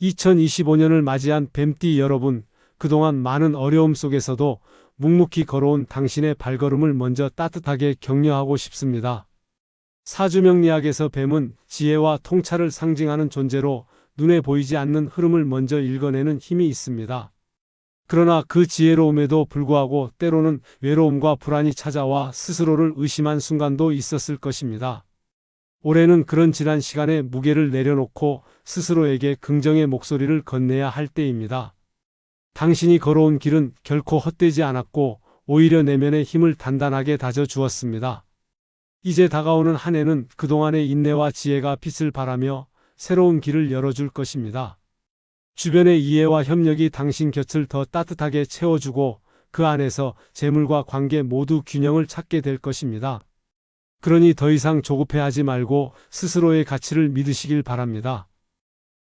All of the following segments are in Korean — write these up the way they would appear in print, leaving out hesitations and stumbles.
2025년을 맞이한 뱀띠 여러분, 그동안 많은 어려움 속에서도 묵묵히 걸어온 당신의 발걸음을 먼저 따뜻하게 격려하고 싶습니다. 사주명리학에서 뱀은 지혜와 통찰을 상징하는 존재로 눈에 보이지 않는 흐름을 먼저 읽어내는 힘이 있습니다. 그러나 그 지혜로움에도 불구하고 때로는 외로움과 불안이 찾아와 스스로를 의심한 순간도 있었을 것입니다. 올해는 그런 지난 시간에 무게를 내려놓고 스스로에게 긍정의 목소리를 건네야 할 때입니다. 당신이 걸어온 길은 결코 헛되지 않았고 오히려 내면의 힘을 단단하게 다져주었습니다. 이제 다가오는 한 해는 그동안의 인내와 지혜가 빛을 발하며 새로운 길을 열어줄 것입니다. 주변의 이해와 협력이 당신 곁을 더 따뜻하게 채워주고 그 안에서 재물과 관계 모두 균형을 찾게 될 것입니다. 그러니 더 이상 조급해하지 말고 스스로의 가치를 믿으시길 바랍니다.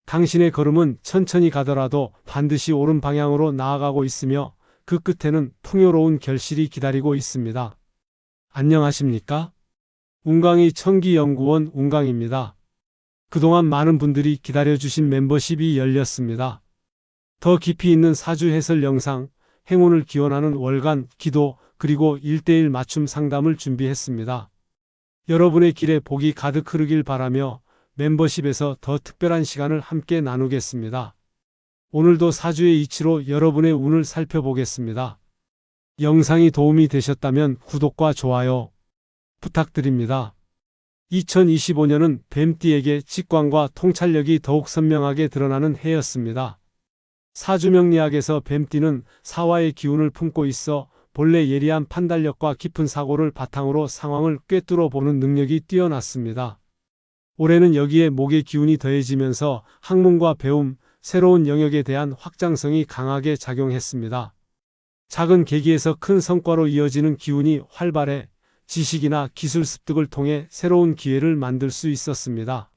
당신의 걸음은 천천히 가더라도 반드시 옳은 방향으로 나아가고 있으며 그 끝에는 풍요로운 결실이 기다리고 있습니다. 안녕하십니까? 운강이 천기연구원 운강입니다. 그동안 많은 분들이 기다려주신 멤버십이 열렸습니다. 더 깊이 있는 사주 해설 영상, 행운을 기원하는 월간 기도 그리고 1:1 맞춤 상담을 준비했습니다. 여러분의 길에 복이 가득 흐르길 바라며 멤버십에서 더 특별한 시간을 함께 나누겠습니다. 오늘도 사주의 이치로 여러분의 운을 살펴보겠습니다. 영상이 도움이 되셨다면 구독과 좋아요 부탁드립니다. 2025년은 뱀띠에게 직관과 통찰력이 더욱 선명하게 드러나는 해였습니다. 사주명리학에서 뱀띠는 사화의 기운을 품고 있어 본래 예리한 판단력과 깊은 사고를 바탕으로 상황을 꿰뚫어 보는 능력이 뛰어났습니다. 올해는 여기에 목의 기운이 더해지면서 학문과 배움, 새로운 영역에 대한 확장성이 강하게 작용했습니다. 작은 계기에서 큰 성과로 이어지는 기운이 활발해 지식이나 기술 습득을 통해 새로운 기회를 만들 수 있었습니다.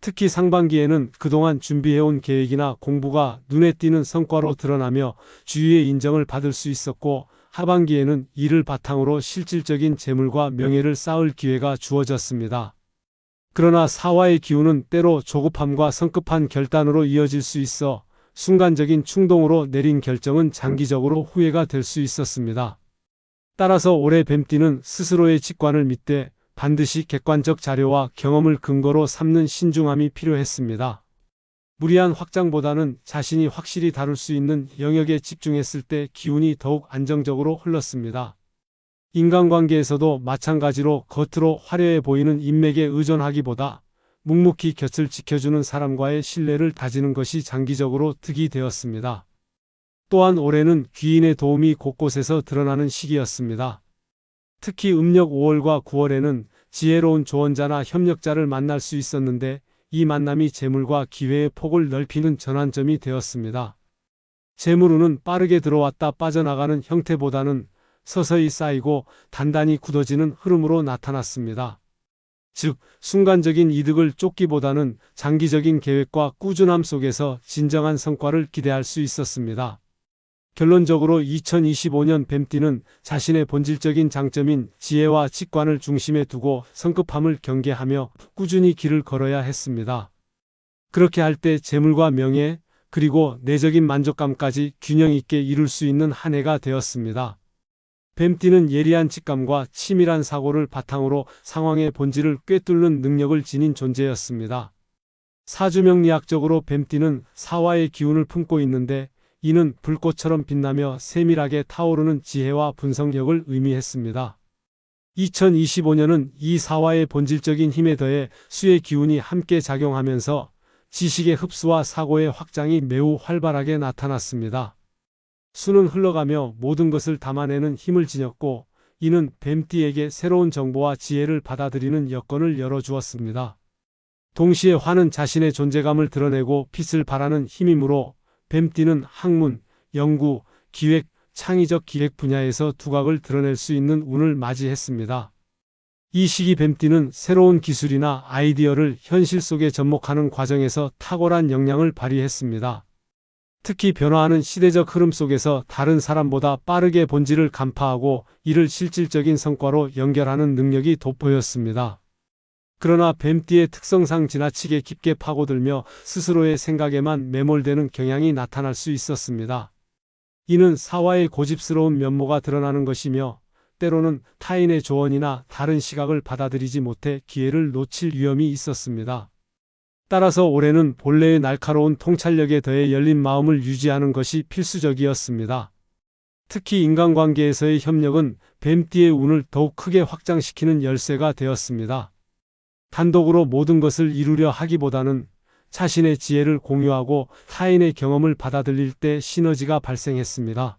특히 상반기에는 그동안 준비해온 계획이나 공부가 눈에 띄는 성과로 드러나며 주위의 인정을 받을 수 있었고, 하반기에는 이를 바탕으로 실질적인 재물과 명예를 쌓을 기회가 주어졌습니다. 그러나 사화의 기운은 때로 조급함과 성급한 결단으로 이어질 수 있어 순간적인 충동으로 내린 결정은 장기적으로 후회가 될 수 있었습니다. 따라서 올해 뱀띠는 스스로의 직관을 믿되 반드시 객관적 자료와 경험을 근거로 삼는 신중함이 필요했습니다. 무리한 확장보다는 자신이 확실히 다룰 수 있는 영역에 집중했을 때 기운이 더욱 안정적으로 흘렀습니다. 인간관계에서도 마찬가지로 겉으로 화려해 보이는 인맥에 의존하기보다 묵묵히 곁을 지켜주는 사람과의 신뢰를 다지는 것이 장기적으로 득이 되었습니다. 또한 올해는 귀인의 도움이 곳곳에서 드러나는 시기였습니다. 특히 음력 5월과 9월에는 지혜로운 조언자나 협력자를 만날 수 있었는데 이 만남이 재물과 기회의 폭을 넓히는 전환점이 되었습니다. 재물운은 빠르게 들어왔다 빠져나가는 형태보다는 서서히 쌓이고 단단히 굳어지는 흐름으로 나타났습니다. 즉, 순간적인 이득을 쫓기보다는 장기적인 계획과 꾸준함 속에서 진정한 성과를 기대할 수 있었습니다. 결론적으로 2025년 뱀띠는 자신의 본질적인 장점인 지혜와 직관을 중심에 두고 성급함을 경계하며 꾸준히 길을 걸어야 했습니다. 그렇게 할 때 재물과 명예, 그리고 내적인 만족감까지 균형 있게 이룰 수 있는 한 해가 되었습니다. 뱀띠는 예리한 직감과 치밀한 사고를 바탕으로 상황의 본질을 꿰뚫는 능력을 지닌 존재였습니다. 사주명리학적으로 뱀띠는 사화의 기운을 품고 있는데 이는 불꽃처럼 빛나며 세밀하게 타오르는 지혜와 분석력을 의미했습니다. 2025년은 이 사화의 본질적인 힘에 더해 수의 기운이 함께 작용하면서 지식의 흡수와 사고의 확장이 매우 활발하게 나타났습니다. 수는 흘러가며 모든 것을 담아내는 힘을 지녔고, 이는 뱀띠에게 새로운 정보와 지혜를 받아들이는 여건을 열어주었습니다. 동시에 화는 자신의 존재감을 드러내고 빛을 발하는 힘이므로 뱀띠는 학문, 연구, 기획, 창의적 기획 분야에서 두각을 드러낼 수 있는 운을 맞이했습니다. 이 시기 뱀띠는 새로운 기술이나 아이디어를 현실 속에 접목하는 과정에서 탁월한 역량을 발휘했습니다. 특히 변화하는 시대적 흐름 속에서 다른 사람보다 빠르게 본질을 간파하고 이를 실질적인 성과로 연결하는 능력이 돋보였습니다. 그러나 뱀띠의 특성상 지나치게 깊게 파고들며 스스로의 생각에만 매몰되는 경향이 나타날 수 있었습니다. 이는 사화의 고집스러운 면모가 드러나는 것이며 때로는 타인의 조언이나 다른 시각을 받아들이지 못해 기회를 놓칠 위험이 있었습니다. 따라서 올해는 본래의 날카로운 통찰력에 더해 열린 마음을 유지하는 것이 필수적이었습니다. 특히 인간관계에서의 협력은 뱀띠의 운을 더욱 크게 확장시키는 열쇠가 되었습니다. 단독으로 모든 것을 이루려 하기보다는 자신의 지혜를 공유하고 타인의 경험을 받아들일 때 시너지가 발생했습니다.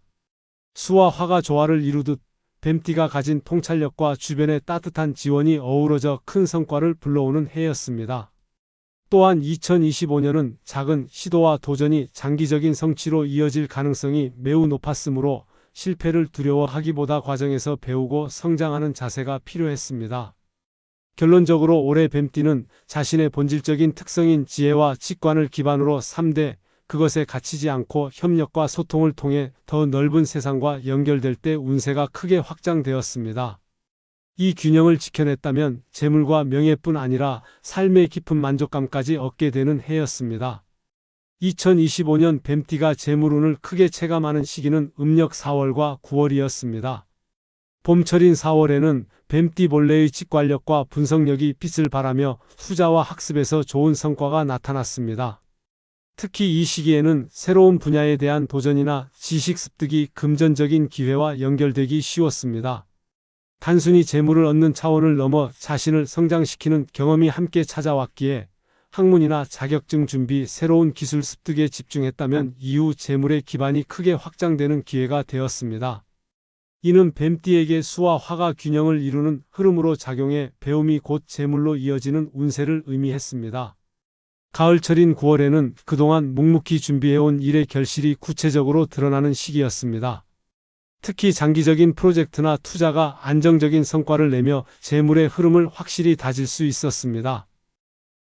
수와 화가 조화를 이루듯 뱀띠가 가진 통찰력과 주변의 따뜻한 지원이 어우러져 큰 성과를 불러오는 해였습니다. 또한 2025년은 작은 시도와 도전이 장기적인 성취로 이어질 가능성이 매우 높았으므로 실패를 두려워하기보다 과정에서 배우고 성장하는 자세가 필요했습니다. 결론적으로 올해 뱀띠는 자신의 본질적인 특성인 지혜와 직관을 기반으로 3대 그것에 갇히지 않고 협력과 소통을 통해 더 넓은 세상과 연결될 때 운세가 크게 확장되었습니다. 이 균형을 지켜냈다면 재물과 명예뿐 아니라 삶의 깊은 만족감까지 얻게 되는 해였습니다. 2025년 뱀띠가 재물운을 크게 체감하는 시기는 음력 4월과 9월이었습니다. 봄철인 4월에는 뱀띠 본래의 직관력과 분석력이 빛을 발하며 투자와 학습에서 좋은 성과가 나타났습니다. 특히 이 시기에는 새로운 분야에 대한 도전이나 지식 습득이 금전적인 기회와 연결되기 쉬웠습니다. 단순히 재물을 얻는 차원을 넘어 자신을 성장시키는 경험이 함께 찾아왔기에 학문이나 자격증 준비, 새로운 기술 습득에 집중했다면 이후 재물의 기반이 크게 확장되는 기회가 되었습니다. 이는 뱀띠에게 수와 화가 균형을 이루는 흐름으로 작용해 배움이 곧 재물로 이어지는 운세를 의미했습니다. 가을철인 9월에는 그동안 묵묵히 준비해온 일의 결실이 구체적으로 드러나는 시기였습니다. 특히 장기적인 프로젝트나 투자가 안정적인 성과를 내며 재물의 흐름을 확실히 다질 수 있었습니다.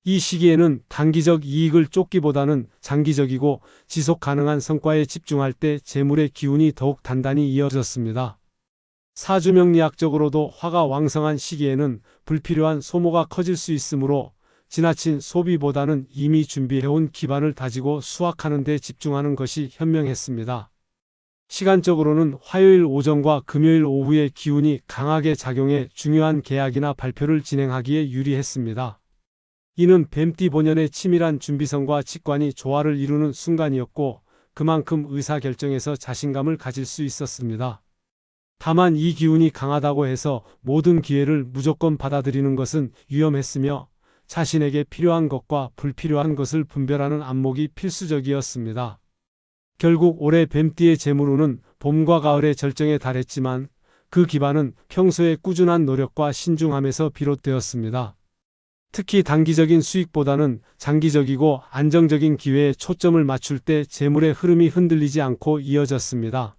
이 시기에는 단기적 이익을 쫓기보다는 장기적이고 지속 가능한 성과에 집중할 때 재물의 기운이 더욱 단단히 이어졌습니다. 사주명리학적으로도 화가 왕성한 시기에는 불필요한 소모가 커질 수 있으므로 지나친 소비보다는 이미 준비해온 기반을 다지고 수확하는 데 집중하는 것이 현명했습니다. 시간적으로는 화요일 오전과 금요일 오후의 기운이 강하게 작용해 중요한 계약이나 발표를 진행하기에 유리했습니다. 이는 뱀띠 본연의 치밀한 준비성과 직관이 조화를 이루는 순간이었고 그만큼 의사결정에서 자신감을 가질 수 있었습니다. 다만 이 기운이 강하다고 해서 모든 기회를 무조건 받아들이는 것은 위험했으며 자신에게 필요한 것과 불필요한 것을 분별하는 안목이 필수적이었습니다. 결국 올해 뱀띠의 재물운은 봄과 가을의 절정에 달했지만 그 기반은 평소의 꾸준한 노력과 신중함에서 비롯되었습니다. 특히 단기적인 수익보다는 장기적이고 안정적인 기회에 초점을 맞출 때 재물의 흐름이 흔들리지 않고 이어졌습니다.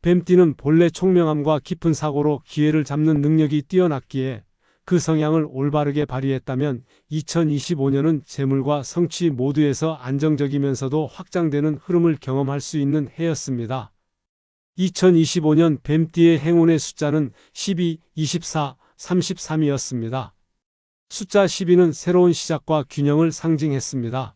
뱀띠는 본래 총명함과 깊은 사고로 기회를 잡는 능력이 뛰어났기에 그 성향을 올바르게 발휘했다면 2025년은 재물과 성취 모두에서 안정적이면서도 확장되는 흐름을 경험할 수 있는 해였습니다. 2025년 뱀띠의 행운의 숫자는 12, 24, 33이었습니다. 숫자 12는 새로운 시작과 균형을 상징했습니다.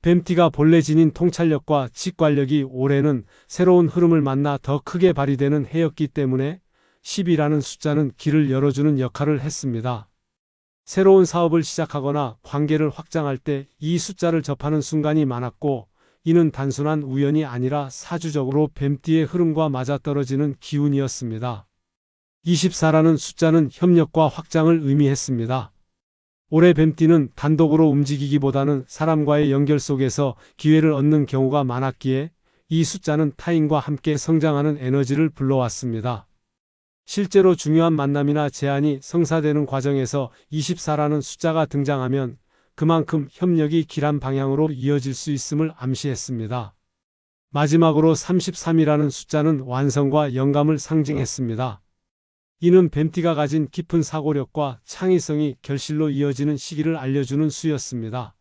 뱀띠가 본래 지닌 통찰력과 직관력이 올해는 새로운 흐름을 만나 더 크게 발휘되는 해였기 때문에 10이라는 숫자는 길을 열어주는 역할을 했습니다. 새로운 사업을 시작하거나 관계를 확장할 때 이 숫자를 접하는 순간이 많았고 이는 단순한 우연이 아니라 사주적으로 뱀띠의 흐름과 맞아떨어지는 기운이었습니다. 24라는 숫자는 협력과 확장을 의미했습니다. 올해 뱀띠는 단독으로 움직이기보다는 사람과의 연결 속에서 기회를 얻는 경우가 많았기에 이 숫자는 타인과 함께 성장하는 에너지를 불러왔습니다. 실제로 중요한 만남이나 제안이 성사되는 과정에서 24라는 숫자가 등장하면 그만큼 협력이 길한 방향으로 이어질 수 있음을 암시했습니다. 마지막으로 33이라는 숫자는 완성과 영감을 상징했습니다. 이는 뱀띠가 가진 깊은 사고력과 창의성이 결실로 이어지는 시기를 알려주는 수였습니다.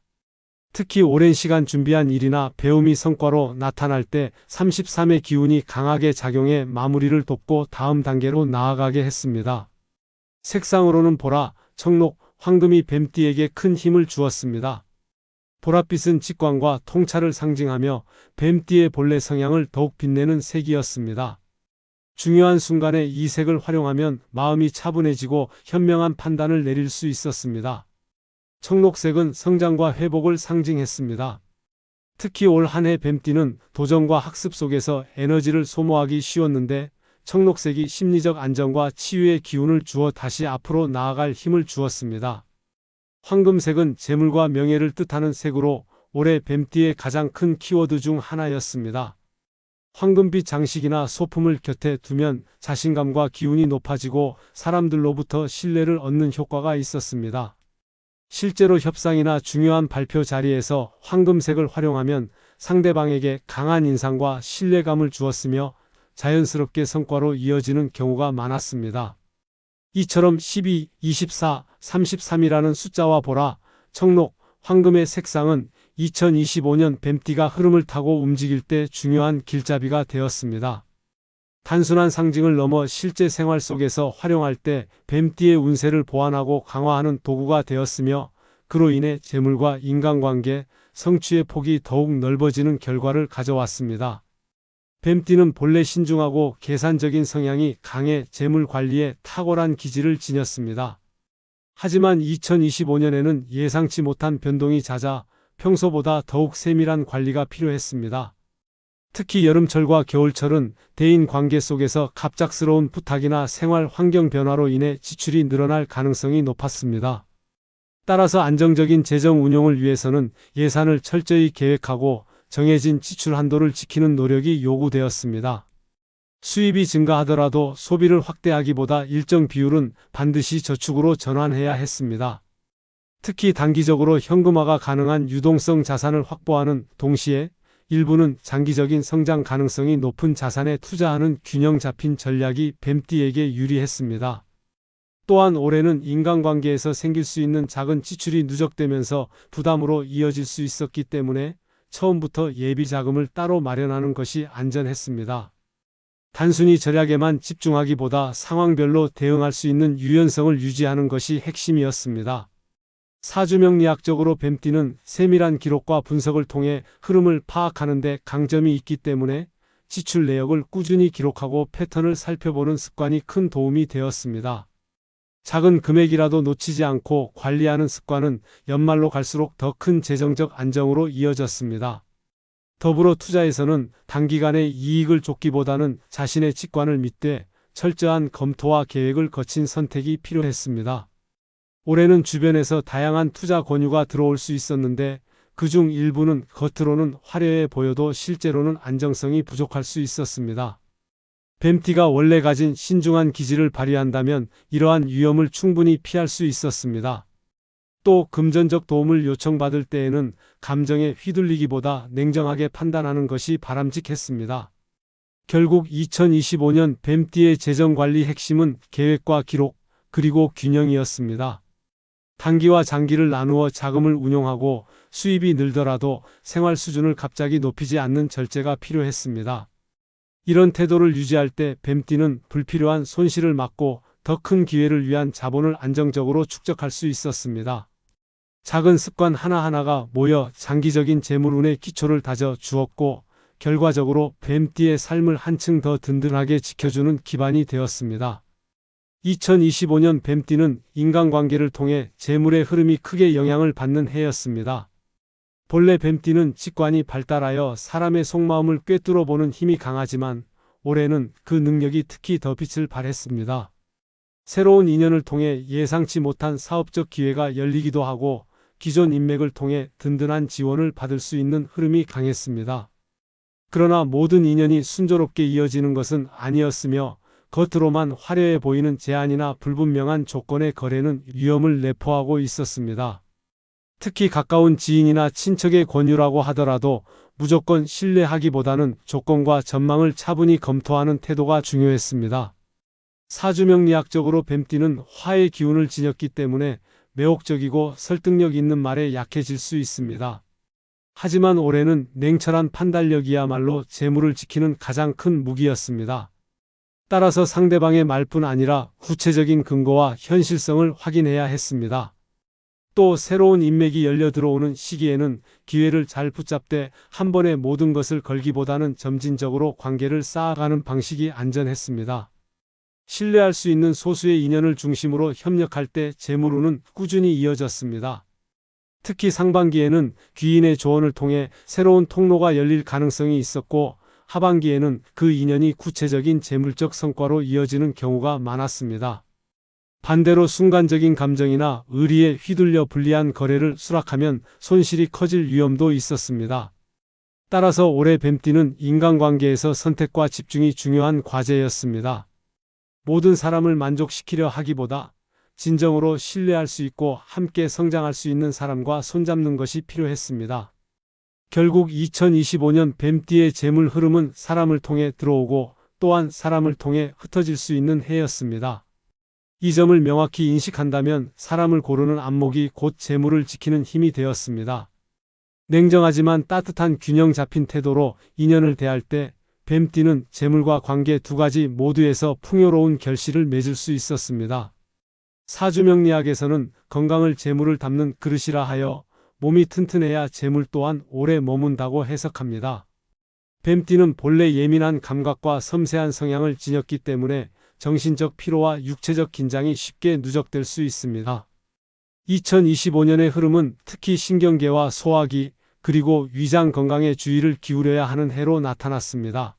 특히 오랜 시간 준비한 일이나 배움이 성과로 나타날 때 33의 기운이 강하게 작용해 마무리를 돕고 다음 단계로 나아가게 했습니다. 색상으로는 보라, 청록, 황금이 뱀띠에게 큰 힘을 주었습니다. 보랏빛은 직관과 통찰을 상징하며 뱀띠의 본래 성향을 더욱 빛내는 색이었습니다. 중요한 순간에 이 색을 활용하면 마음이 차분해지고 현명한 판단을 내릴 수 있었습니다. 청록색은 성장과 회복을 상징했습니다. 특히 올 한 해 뱀띠는 도전과 학습 속에서 에너지를 소모하기 쉬웠는데 청록색이 심리적 안정과 치유의 기운을 주어 다시 앞으로 나아갈 힘을 주었습니다. 황금색은 재물과 명예를 뜻하는 색으로 올해 뱀띠의 가장 큰 키워드 중 하나였습니다. 황금빛 장식이나 소품을 곁에 두면 자신감과 기운이 높아지고 사람들로부터 신뢰를 얻는 효과가 있었습니다. 실제로 협상이나 중요한 발표 자리에서 황금색을 활용하면 상대방에게 강한 인상과 신뢰감을 주었으며 자연스럽게 성과로 이어지는 경우가 많았습니다. 이처럼 12, 24, 33이라는 숫자와 보라, 청록, 황금의 색상은 2025년 뱀띠가 흐름을 타고 움직일 때 중요한 길잡이가 되었습니다. 단순한 상징을 넘어 실제 생활 속에서 활용할 때 뱀띠의 운세를 보완하고 강화하는 도구가 되었으며 그로 인해 재물과 인간관계, 성취의 폭이 더욱 넓어지는 결과를 가져왔습니다. 뱀띠는 본래 신중하고 계산적인 성향이 강해 재물 관리에 탁월한 기질을 지녔습니다. 하지만 2025년에는 예상치 못한 변동이 잦아 평소보다 더욱 세밀한 관리가 필요했습니다. 특히 여름철과 겨울철은 대인 관계 속에서 갑작스러운 부탁이나 생활 환경 변화로 인해 지출이 늘어날 가능성이 높았습니다. 따라서 안정적인 재정 운용을 위해서는 예산을 철저히 계획하고 정해진 지출 한도를 지키는 노력이 요구되었습니다. 수입이 증가하더라도 소비를 확대하기보다 일정 비율은 반드시 저축으로 전환해야 했습니다. 특히 단기적으로 현금화가 가능한 유동성 자산을 확보하는 동시에 일부는 장기적인 성장 가능성이 높은 자산에 투자하는 균형 잡힌 전략이 뱀띠에게 유리했습니다. 또한 올해는 인간관계에서 생길 수 있는 작은 지출이 누적되면서 부담으로 이어질 수 있었기 때문에 처음부터 예비 자금을 따로 마련하는 것이 안전했습니다. 단순히 절약에만 집중하기보다 상황별로 대응할 수 있는 유연성을 유지하는 것이 핵심이었습니다. 사주명리학적으로 뱀띠는 세밀한 기록과 분석을 통해 흐름을 파악하는 데 강점이 있기 때문에 지출 내역을 꾸준히 기록하고 패턴을 살펴보는 습관이 큰 도움이 되었습니다. 작은 금액이라도 놓치지 않고 관리하는 습관은 연말로 갈수록 더 큰 재정적 안정으로 이어졌습니다. 더불어 투자에서는 단기간에 이익을 쫓기보다는 자신의 직관을 믿되 철저한 검토와 계획을 거친 선택이 필요했습니다. 올해는 주변에서 다양한 투자 권유가 들어올 수 있었는데 그중 일부는 겉으로는 화려해 보여도 실제로는 안정성이 부족할 수 있었습니다. 뱀띠가 원래 가진 신중한 기질을 발휘한다면 이러한 위험을 충분히 피할 수 있었습니다. 또 금전적 도움을 요청받을 때에는 감정에 휘둘리기보다 냉정하게 판단하는 것이 바람직했습니다. 결국 2025년 뱀띠의 재정관리 핵심은 계획과 기록, 그리고 균형이었습니다. 단기와 장기를 나누어 자금을 운용하고 수입이 늘더라도 생활 수준을 갑자기 높이지 않는 절제가 필요했습니다. 이런 태도를 유지할 때 뱀띠는 불필요한 손실을 막고 더 큰 기회를 위한 자본을 안정적으로 축적할 수 있었습니다. 작은 습관 하나하나가 모여 장기적인 재물운의 기초를 다져 주었고 결과적으로 뱀띠의 삶을 한층 더 든든하게 지켜주는 기반이 되었습니다. 2025년 뱀띠는 인간관계를 통해 재물의 흐름이 크게 영향을 받는 해였습니다. 본래 뱀띠는 직관이 발달하여 사람의 속마음을 꿰뚫어 보는 힘이 강하지만 올해는 그 능력이 특히 더 빛을 발했습니다. 새로운 인연을 통해 예상치 못한 사업적 기회가 열리기도 하고 기존 인맥을 통해 든든한 지원을 받을 수 있는 흐름이 강했습니다. 그러나 모든 인연이 순조롭게 이어지는 것은 아니었으며 겉으로만 화려해 보이는 제한이나 불분명한 조건의 거래는 위험을 내포하고 있었습니다. 특히 가까운 지인이나 친척의 권유라고 하더라도 무조건 신뢰하기보다는 조건과 전망을 차분히 검토하는 태도가 중요했습니다. 사주명리학적으로 뱀띠는 화의 기운을 지녔기 때문에 매혹적이고 설득력 있는 말에 약해질 수 있습니다. 하지만 올해는 냉철한 판단력이야말로 재물을 지키는 가장 큰 무기였습니다. 따라서 상대방의 말뿐 아니라 구체적인 근거와 현실성을 확인해야 했습니다. 또 새로운 인맥이 열려 들어오는 시기에는 기회를 잘 붙잡되 한 번에 모든 것을 걸기보다는 점진적으로 관계를 쌓아가는 방식이 안전했습니다. 신뢰할 수 있는 소수의 인연을 중심으로 협력할 때 재물운은 꾸준히 이어졌습니다. 특히 상반기에는 귀인의 조언을 통해 새로운 통로가 열릴 가능성이 있었고, 하반기에는 그 인연이 구체적인 재물적 성과로 이어지는 경우가 많았습니다. 반대로 순간적인 감정이나 의리에 휘둘려 불리한 거래를 수락하면 손실이 커질 위험도 있었습니다. 따라서 올해 뱀띠는 인간관계에서 선택과 집중이 중요한 과제였습니다. 모든 사람을 만족시키려 하기보다 진정으로 신뢰할 수 있고 함께 성장할 수 있는 사람과 손잡는 것이 필요했습니다. 결국 2025년 뱀띠의 재물 흐름은 사람을 통해 들어오고 또한 사람을 통해 흩어질 수 있는 해였습니다. 이 점을 명확히 인식한다면 사람을 고르는 안목이 곧 재물을 지키는 힘이 되었습니다. 냉정하지만 따뜻한 균형 잡힌 태도로 인연을 대할 때 뱀띠는 재물과 관계 두 가지 모두에서 풍요로운 결실을 맺을 수 있었습니다. 사주명리학에서는 건강을 재물을 담는 그릇이라 하여 몸이 튼튼해야 재물 또한 오래 머문다고 해석합니다. 뱀띠는 본래 예민한 감각과 섬세한 성향을 지녔기 때문에 정신적 피로와 육체적 긴장이 쉽게 누적될 수 있습니다. 2025년의 흐름은 특히 신경계와 소화기 그리고 위장 건강에 주의를 기울여야 하는 해로 나타났습니다.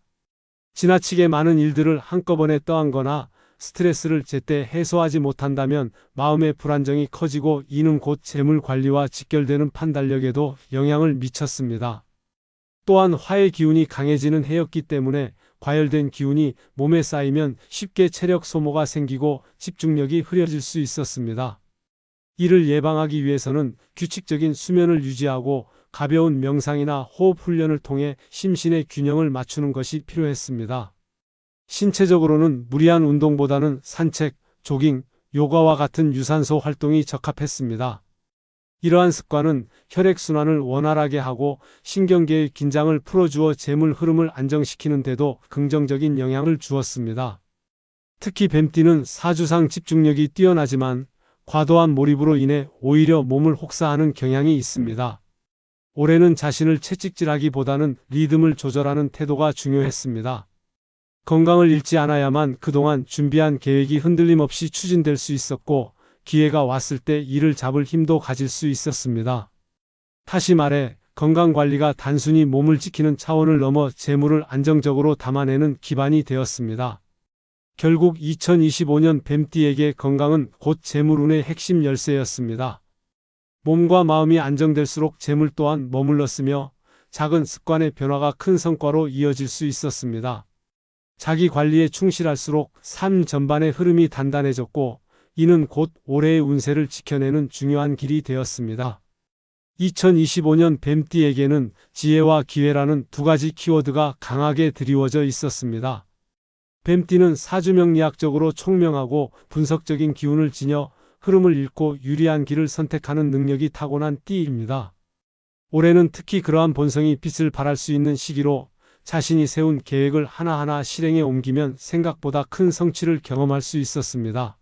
지나치게 많은 일들을 한꺼번에 떠안거나 스트레스를 제때 해소하지 못한다면 마음의 불안정이 커지고 이는 곧 재물 관리와 직결되는 판단력에도 영향을 미쳤습니다. 또한 화의 기운이 강해지는 해였기 때문에 과열된 기운이 몸에 쌓이면 쉽게 체력 소모가 생기고 집중력이 흐려질 수 있었습니다. 이를 예방하기 위해서는 규칙적인 수면을 유지하고 가벼운 명상이나 호흡 훈련을 통해 심신의 균형을 맞추는 것이 필요했습니다. 신체적으로는 무리한 운동보다는 산책, 조깅, 요가와 같은 유산소 활동이 적합했습니다. 이러한 습관은 혈액순환을 원활하게 하고 신경계의 긴장을 풀어주어 재물 흐름을 안정시키는 데도 긍정적인 영향을 주었습니다. 특히 뱀띠는 사주상 집중력이 뛰어나지만 과도한 몰입으로 인해 오히려 몸을 혹사하는 경향이 있습니다. 올해는 자신을 채찍질하기보다는 리듬을 조절하는 태도가 중요했습니다. 건강을 잃지 않아야만 그동안 준비한 계획이 흔들림 없이 추진될 수 있었고 기회가 왔을 때 이를 잡을 힘도 가질 수 있었습니다. 다시 말해 건강관리가 단순히 몸을 지키는 차원을 넘어 재물을 안정적으로 담아내는 기반이 되었습니다. 결국 2025년 뱀띠에게 건강은 곧 재물운의 핵심 열쇠였습니다. 몸과 마음이 안정될수록 재물 또한 머물렀으며 작은 습관의 변화가 큰 성과로 이어질 수 있었습니다. 자기 관리에 충실할수록 삶 전반의 흐름이 단단해졌고 이는 곧 올해의 운세를 지켜내는 중요한 길이 되었습니다. 2025년 뱀띠에게는 지혜와 기회라는 두 가지 키워드가 강하게 드리워져 있었습니다. 뱀띠는 사주명리학적으로 총명하고 분석적인 기운을 지녀 흐름을 읽고 유리한 길을 선택하는 능력이 타고난 띠입니다. 올해는 특히 그러한 본성이 빛을 발할 수 있는 시기로 자신이 세운 계획을 하나하나 실행에 옮기면 생각보다 큰 성취를 경험할 수 있었습니다.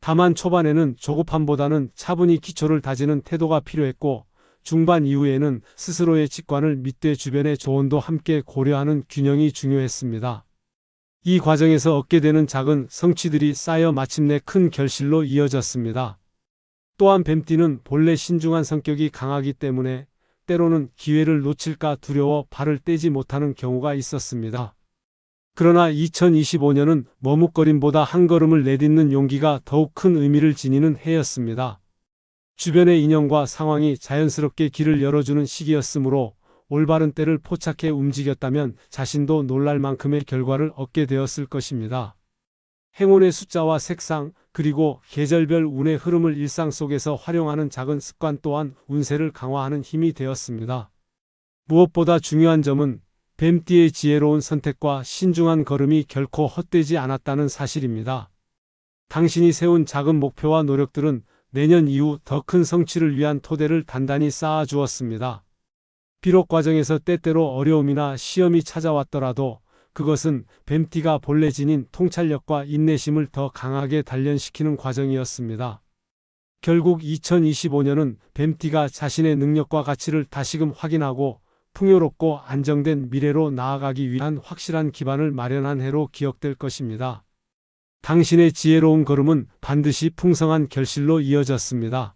다만 초반에는 조급함보다는 차분히 기초를 다지는 태도가 필요했고 중반 이후에는 스스로의 직관을 믿되 주변의 조언도 함께 고려하는 균형이 중요했습니다. 이 과정에서 얻게 되는 작은 성취들이 쌓여 마침내 큰 결실로 이어졌습니다. 또한 뱀띠는 본래 신중한 성격이 강하기 때문에 때로는 기회를 놓칠까 두려워 발을 떼지 못하는 경우가 있었습니다. 그러나 2025년은 머뭇거림보다 한 걸음을 내딛는 용기가 더욱 큰 의미를 지니는 해였습니다. 주변의 인연과 상황이 자연스럽게 길을 열어주는 시기였으므로 올바른 때를 포착해 움직였다면 자신도 놀랄 만큼의 결과를 얻게 되었을 것입니다. 행운의 숫자와 색상, 그리고 계절별 운의 흐름을 일상 속에서 활용하는 작은 습관 또한 운세를 강화하는 힘이 되었습니다. 무엇보다 중요한 점은 뱀띠의 지혜로운 선택과 신중한 걸음이 결코 헛되지 않았다는 사실입니다. 당신이 세운 작은 목표와 노력들은 내년 이후 더 큰 성취를 위한 토대를 단단히 쌓아 주었습니다. 비록 과정에서 때때로 어려움이나 시험이 찾아왔더라도 그것은 뱀띠가 본래 지닌 통찰력과 인내심을 더 강하게 단련시키는 과정이었습니다. 결국 2025년은 뱀띠가 자신의 능력과 가치를 다시금 확인하고 풍요롭고 안정된 미래로 나아가기 위한 확실한 기반을 마련한 해로 기억될 것입니다. 당신의 지혜로운 걸음은 반드시 풍성한 결실로 이어졌습니다.